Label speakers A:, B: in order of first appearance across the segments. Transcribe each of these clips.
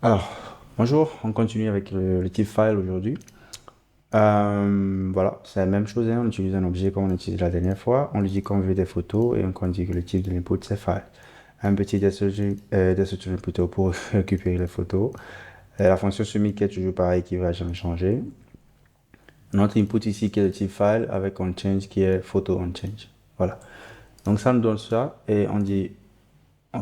A: Alors, bonjour, on continue avec le type file aujourd'hui. Voilà, c'est la même chose, hein, on utilise un objet comme on utilisé la dernière fois, on lui dit qu'on veut des photos et on dit que le type de l'input c'est file. Un petit description plutôt pour récupérer les photos. La fonction submit qui est toujours pareil, qui va jamais changer. Notre input ici qui est le type file avec on change qui est photo on change. Voilà. Donc ça nous donne ça et on dit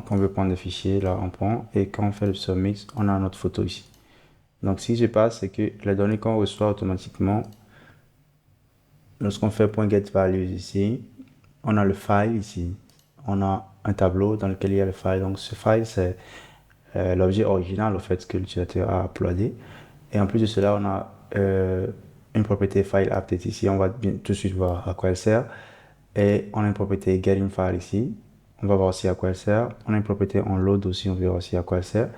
A: qu'on veut prendre des fichiers, là on prend et quand on fait le submit, on a notre photo ici. Donc, si je passe, c'est que les données qu'on reçoit automatiquement, lorsqu'on fait .getValues ici, on a le file ici. On a un tableau dans lequel il y a le file. Donc, ce file, c'est l'objet original, au fait, que l'utilisateur a uploadé. Et en plus de cela, on a une propriété file update ici. On va tout de suite voir à quoi elle sert. Et on a une propriété getInFile ici. On va voir aussi à quoi elle sert. On a une propriété onLoad aussi. On verra aussi à quoi elle sert.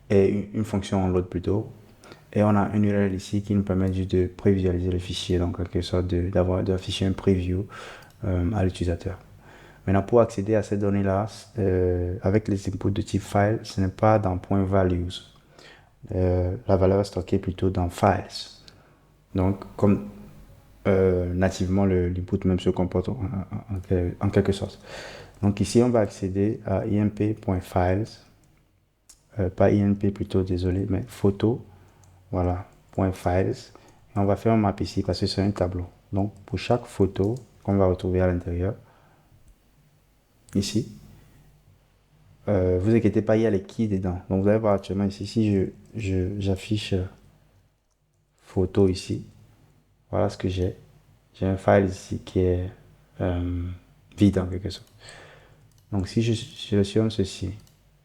A: Et une fonction onLoad plutôt. Et on a une URL ici qui nous permet juste de prévisualiser le fichier, donc en quelque sorte d'afficher un preview à l'utilisateur. Maintenant, pour accéder à ces données-là, avec les inputs de type file, ce n'est pas dans .values. La valeur est stockée plutôt dans files. Donc, comme nativement l'input même se comporte en quelque sorte. Donc ici, on va accéder à imp.files, pas inp plutôt, désolé, mais photo. Voilà, .files. Et on va faire un map ici parce que c'est un tableau. Donc, pour chaque photo qu'on va retrouver à l'intérieur, ici, vous inquiétez pas, il y a les keys dedans. Donc, vous allez voir actuellement ici, si j'affiche photo ici, voilà ce que j'ai. J'ai un file ici qui est euh, vide en quelque sorte. Donc, si je sélectionne ceci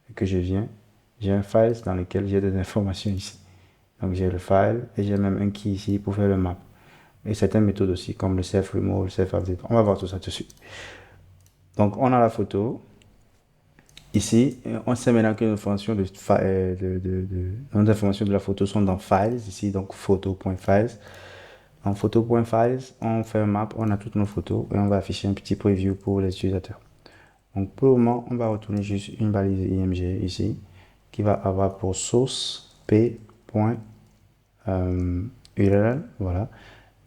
A: et que je viens, j'ai un file dans lequel j'ai des informations ici. Donc, j'ai le file et j'ai même un key ici pour faire le map. Et certaines méthodes aussi, comme le self-remove, le self-update. On va voir tout ça tout de suite. Donc, on a la photo. Ici, on sait maintenant que nos informations nos informations de la photo sont dans Files, ici, donc photo.files. En photo.files, on fait un map, on a toutes nos photos et on va afficher un petit preview pour les utilisateurs. Donc, pour le moment, on va retourner juste une balise img ici, qui va avoir pour source p.url, voilà.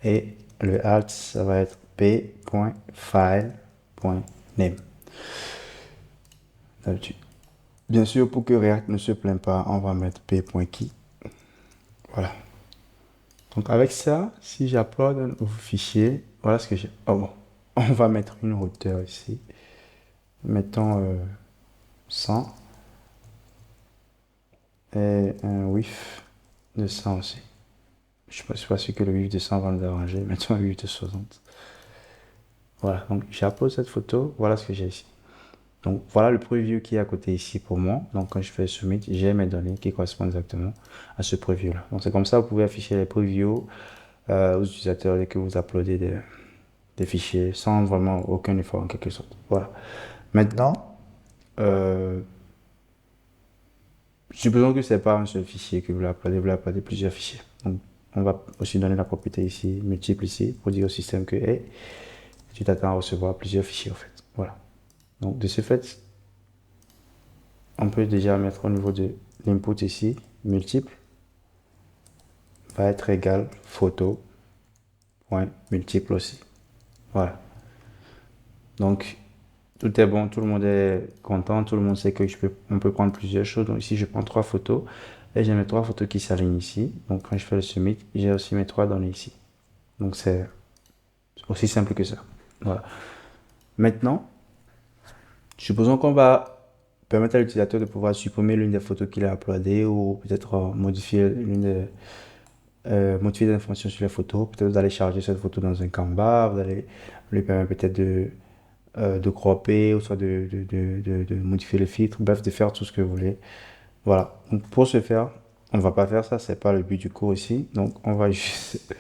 A: Et le alt, ça va être p.file.name. D'habitude. Bien sûr, pour que React ne se plaigne pas, on va mettre p.key. Voilà. Donc avec ça, si j'upload un nouveau fichier, voilà ce que j'ai. Oh bon. On va mettre une hauteur ici. Mettons 100 et un width de 100 aussi. Je ne suis pas sûr que le width de 100 va nous arranger. Mettons un width de 60. Voilà. Donc j'upload cette photo. Voilà ce que j'ai ici. Donc voilà le preview qui est à côté ici pour moi. Donc quand je fais submit, j'ai mes données qui correspondent exactement à ce preview là. Donc c'est comme ça que vous pouvez afficher les previews aux utilisateurs dès que vous uploadez des fichiers sans vraiment aucun effort en quelque sorte. Voilà. Maintenant, supposons que ce n'est pas un seul fichier que vous uploadez plusieurs fichiers. Donc on va aussi donner la propriété ici, multiple ici, pour dire au système que hey, tu t'attends à recevoir plusieurs fichiers en fait. Voilà. Donc de ce fait, on peut déjà mettre au niveau de l'input ici, multiple, va être égal photo, point, multiple aussi. Voilà. Donc, tout est bon, tout le monde est content, tout le monde sait que on peut prendre plusieurs choses. Donc ici, je prends trois photos et j'ai mes trois photos qui s'alignent ici. Donc quand je fais le submit, j'ai aussi mes trois données ici. Donc c'est aussi simple que ça. Voilà. Maintenant, supposons qu'on va permettre à l'utilisateur de pouvoir supprimer l'une des photos qu'il a uploadées ou peut-être modifier des informations sur les photos. Peut-être vous allez charger cette photo dans un Canva, vous allez lui permettre peut-être de cropper ou soit de modifier le filtre, bref, de faire tout ce que vous voulez. Voilà. Donc pour ce faire, on ne va pas faire ça, c'est pas le but du cours ici. Donc on va juste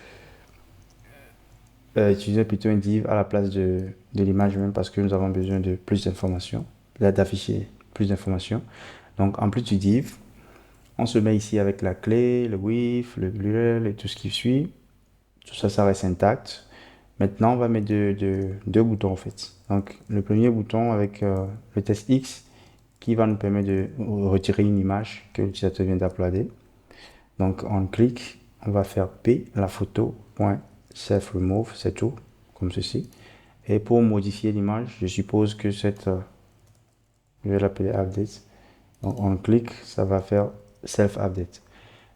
A: utiliser plutôt un div à la place de l'image même parce que nous avons besoin de plus d'informations, d'afficher plus d'informations. Donc en plus du div, on se met ici avec la clé, le width, le blur et tout ce qui suit. Tout ça, ça reste intact. Maintenant, on va mettre deux boutons en fait. Donc le premier bouton avec le test X qui va nous permettre de retirer une image que l'utilisateur vient d'uploader. Donc on clique, on va faire P, la photo, point, self remove, c'est tout, comme ceci. Et pour modifier l'image, je suppose que cette, je vais l'appeler update. Donc on clique, ça va faire self update.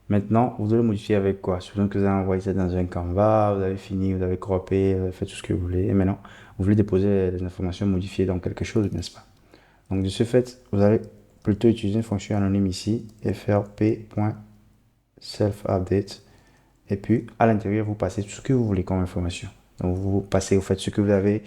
A: Maintenant, vous devez modifier avec quoi? Supposons que vous avez envoyé ça dans un Canva, vous avez fini, vous avez croppé, vous avez fait tout ce que vous voulez. Et maintenant, vous voulez déposer les informations modifiées dans quelque chose, n'est-ce pas? Donc de ce fait, vous allez plutôt utiliser une fonction anonyme ici et faire p.self-update. Et puis, à l'intérieur, vous passez tout ce que vous voulez comme information. Donc vous passez, vous faites ce que vous avez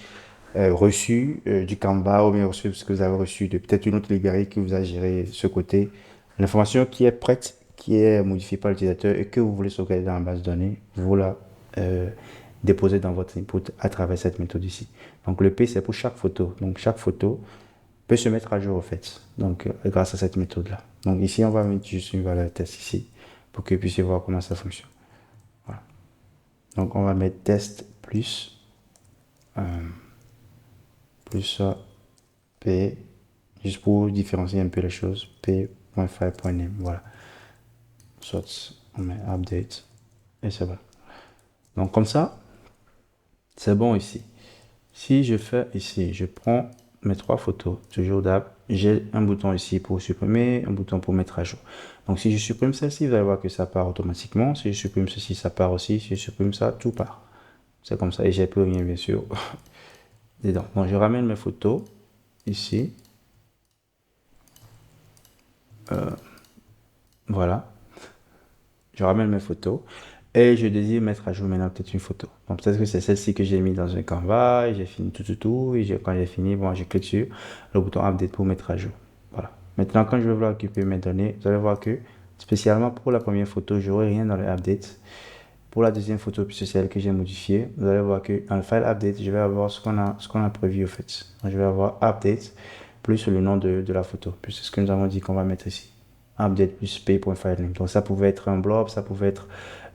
A: reçu du Canva ou bien reçu ce que vous avez reçu de peut-être une autre librairie que vous avez géré ce côté. L'information qui est prête, qui est modifiée par l'utilisateur et que vous voulez sauvegarder dans la base de données, vous la déposez dans votre input à travers cette méthode ici. Donc le P, c'est pour chaque photo. Donc chaque photo peut se mettre à jour au fait. Donc grâce à cette méthode-là. Donc ici, on va mettre juste une valeur test ici pour que vous puissiez voir comment ça fonctionne. Voilà. Donc on va mettre test plus plus P, juste pour différencier un peu les choses, p.file.name, voilà. Soit on met update et c'est bon. Donc comme ça, c'est bon ici. Si je fais ici, je prends mes trois photos, toujours d'app, j'ai un bouton ici pour supprimer, un bouton pour mettre à jour. Donc si je supprime celle-ci, vous allez voir que ça part automatiquement. Si je supprime ceci, ça part aussi. Si je supprime ça, tout part. C'est comme ça et j'ai plus rien bien sûr dedans. Donc je ramène mes photos ici. Voilà. Je ramène mes photos et je désire mettre à jour maintenant peut-être une photo. Donc peut-être que c'est celle-ci que j'ai mis dans un Canva et j'ai fini tout et quand j'ai fini, bon, je clique sur le bouton update pour mettre à jour. Voilà. Maintenant, quand je vais vouloir occuper mes données, vous allez voir que spécialement pour la première photo, je n'aurai rien dans le update. Pour la deuxième photo, puisque c'est celle que j'ai modifiée, vous allez voir que dans le file update, je vais avoir ce qu'on a prévu au fait. Donc, je vais avoir update plus le nom de la photo, puis c'est ce que nous avons dit qu'on va mettre ici. Update plus p.filename. Donc ça pouvait être un blob, ça pouvait être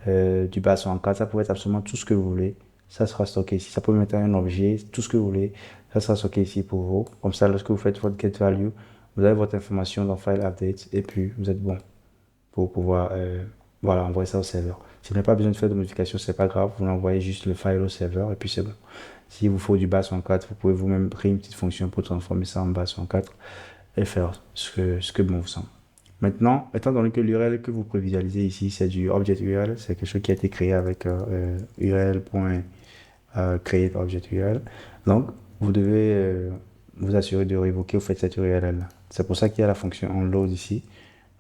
A: du bas en 4, ça pouvait être absolument tout ce que vous voulez. Ça sera stocké ici. Ça peut mettre un objet, tout ce que vous voulez. Ça sera stocké ici pour vous. Comme ça, lorsque vous faites votre get value, vous avez votre information dans file update et puis vous êtes bon pour pouvoir voilà, envoyer ça au serveur. Si vous n'avez pas besoin de faire de modification, c'est pas grave. Vous envoyez juste le file au serveur et puis c'est bon. S'il vous faut du bas en 4, vous pouvez vous-même créer une petite fonction pour transformer ça en bas en 4 et faire ce que bon vous semble. Maintenant, étant donné que l'URL que vous prévisualisez ici, c'est du object URL, c'est quelque chose qui a été créé avec url.create URL. Donc, vous devez vous assurer de révoquer, vous faites cette URL là. C'est pour ça qu'il y a la fonction onload ici.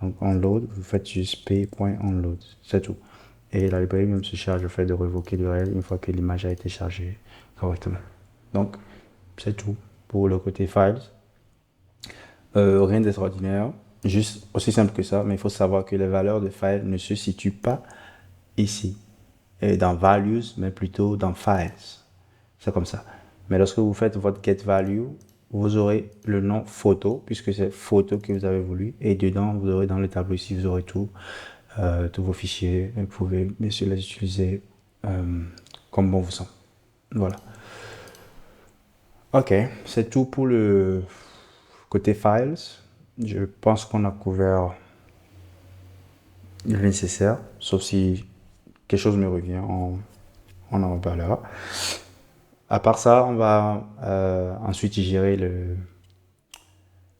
A: Donc, onload, vous faites juste p.onload, c'est tout. Et la librairie même se charge le fait de révoquer l'URL une fois que l'image a été chargée correctement. Donc, c'est tout pour le côté files. Rien d'extraordinaire, juste aussi simple que ça, mais il faut savoir que les valeurs de file ne se situent pas ici, et dans values, mais plutôt dans files. C'est comme ça. Mais lorsque vous faites votre get value, vous aurez le nom photo, puisque c'est photo que vous avez voulu, et dedans, vous aurez dans le tableau ici, vous aurez tout, tous vos fichiers, et vous pouvez bien sûr les utiliser comme bon vous semble. Voilà. Ok, c'est tout pour le côté files. Je pense qu'on a couvert le nécessaire, sauf si quelque chose me revient, on en reparlera. À part ça, on va ensuite gérer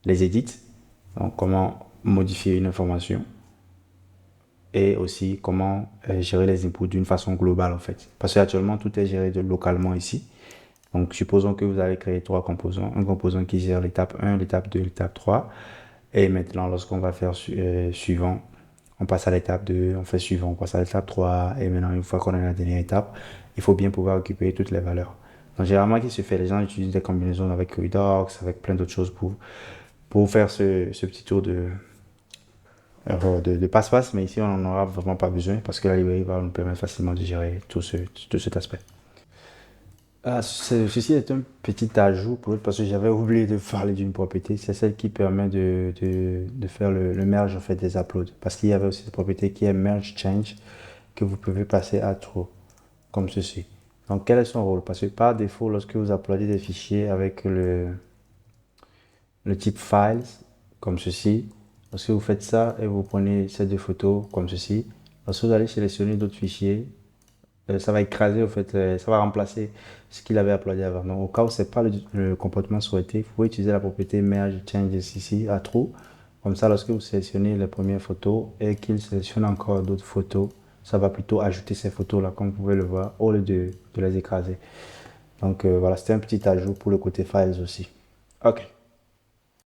A: les edits, donc comment modifier une information et aussi comment gérer les inputs d'une façon globale en fait. Parce qu'actuellement, tout est géré localement ici. Donc, supposons que vous avez créé trois composants. Un composant qui gère l'étape 1, l'étape 2, l'étape 3. Et maintenant, lorsqu'on va faire suivant, on passe à l'étape 2, on fait suivant, on passe à l'étape 3. Et maintenant, une fois qu'on est à la dernière étape, il faut bien pouvoir occuper toutes les valeurs. Donc, généralement, ce qui se fait, les gens utilisent des combinaisons avec Redux, avec plein d'autres choses pour faire ce petit tour de passe-passe. Mais ici, on n'en aura vraiment pas besoin parce que la librairie va nous permettre facilement de gérer tout cet aspect. Ceci est un petit ajout parce que j'avais oublié de parler d'une propriété. C'est celle qui permet de faire le merge en fait, des uploads. Parce qu'il y avait aussi cette propriété qui est merge change que vous pouvez passer à true, comme ceci. Donc, quel est son rôle? Parce que par défaut, lorsque vous uploadez des fichiers avec le type files, comme ceci. Lorsque vous faites ça et vous prenez ces deux photos comme ceci, lorsque vous allez sélectionner d'autres fichiers, ça va écraser, au fait, ça va remplacer ce qu'il avait uploadé avant. Donc, au cas où ce n'est pas le comportement souhaité, vous pouvez utiliser la propriété merge changes ici à true. Comme ça, lorsque vous sélectionnez les premières photos et qu'il sélectionne encore d'autres photos, ça va plutôt ajouter ces photos-là, comme vous pouvez le voir, au lieu de les écraser. Donc voilà, c'était un petit ajout pour le côté files aussi. Ok.